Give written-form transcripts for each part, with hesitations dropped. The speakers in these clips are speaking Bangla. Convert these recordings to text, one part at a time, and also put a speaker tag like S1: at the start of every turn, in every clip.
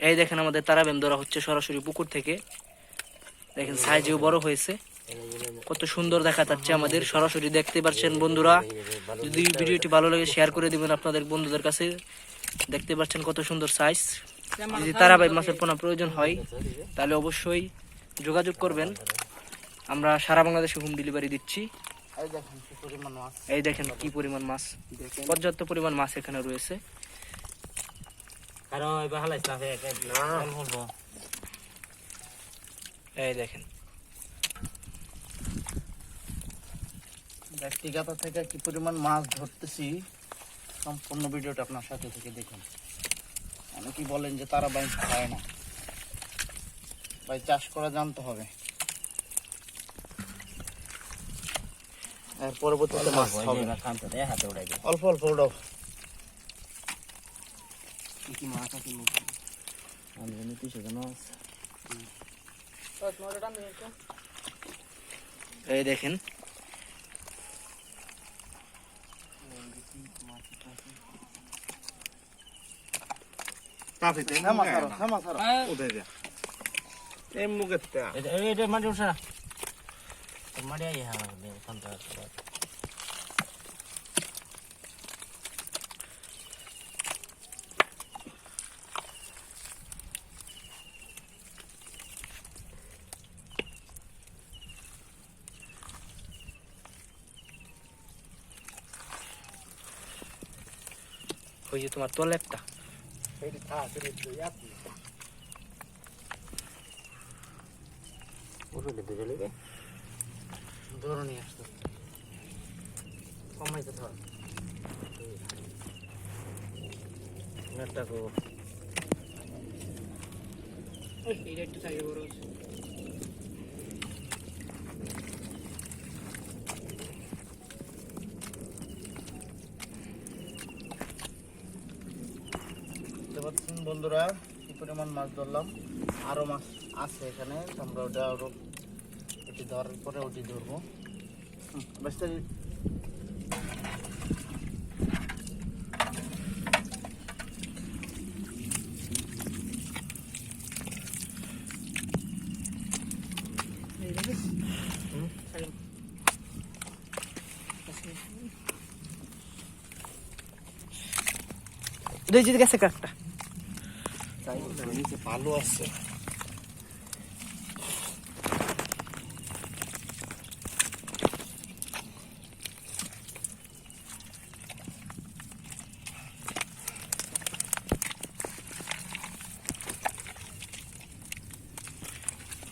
S1: এই দেখেন আমাদের তারাবেম ধরা হচ্ছে সরাসরি পুকুর থেকে। দেখেন সাইজেও বড় হয়েছে, কত সুন্দর দেখা যাচ্ছে আমাদের, সরাসরি দেখতে পাচ্ছেন বন্ধুরা। যদি ভিডিওটি ভালো লাগে শেয়ার করে দিবেন আপনাদের বন্ধুদের কাছে। দেখতে পাচ্ছেন কত সুন্দর সাইজ। যদি তারাবাই মাছের পোনা প্রয়োজন হয় তাহলে অবশ্যই যোগাযোগ করবেন, আমরা সারা বাংলাদেশে হোম ডেলিভারি দিচ্ছি। এই দেখেন কি পরিমাণ মাছ, পর্যাপ্ত পরিমাণ মাছ এখানে রয়েছে। এই দেখেন
S2: ব্যক্তিগত থেকে কি পরিমাণ মাছ ধরতেছি সম্পূর্ণ ভিডিওটা আপনার সাথে থেকে দেখুন। অনেকেই বলেন যে তারা বাইক খায় না, ভাই চাষ করা জানতে হবে, আর পরবর্তীতে মাছ হবে। অল্প অল্প উঠাও। কি মাছ আছে
S1: এই দেখেন ওই যে তোমার তলে একটা
S2: ধরনি আসতো কমাইতে ধর নেটটাকে
S1: এইটা একটু সাইজে বড় আছে।
S2: বন্ধুরা কি পরিমাণ মাছ ধরলাম, আরো মাছ আছে এখানে, আমরা ওটা আরো ওটি ধরার পরে ওটি ধরবো।
S1: দুই গেছে কাকটা
S2: নিচে ভালো আছে।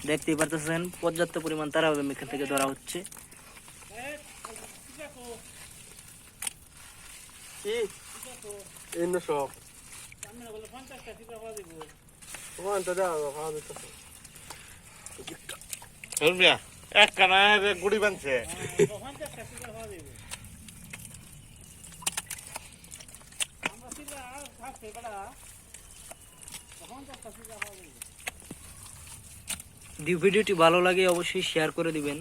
S1: দেখতেই পারতেছেন পর্যাপ্ত পরিমাণ তারাবাম এখান থেকে ধরা হচ্ছে।
S3: এক কানা গুড়ি বানছে
S1: ভিডিওটি ভালো লাগে অবশ্যই শেয়ার করে দিবেন।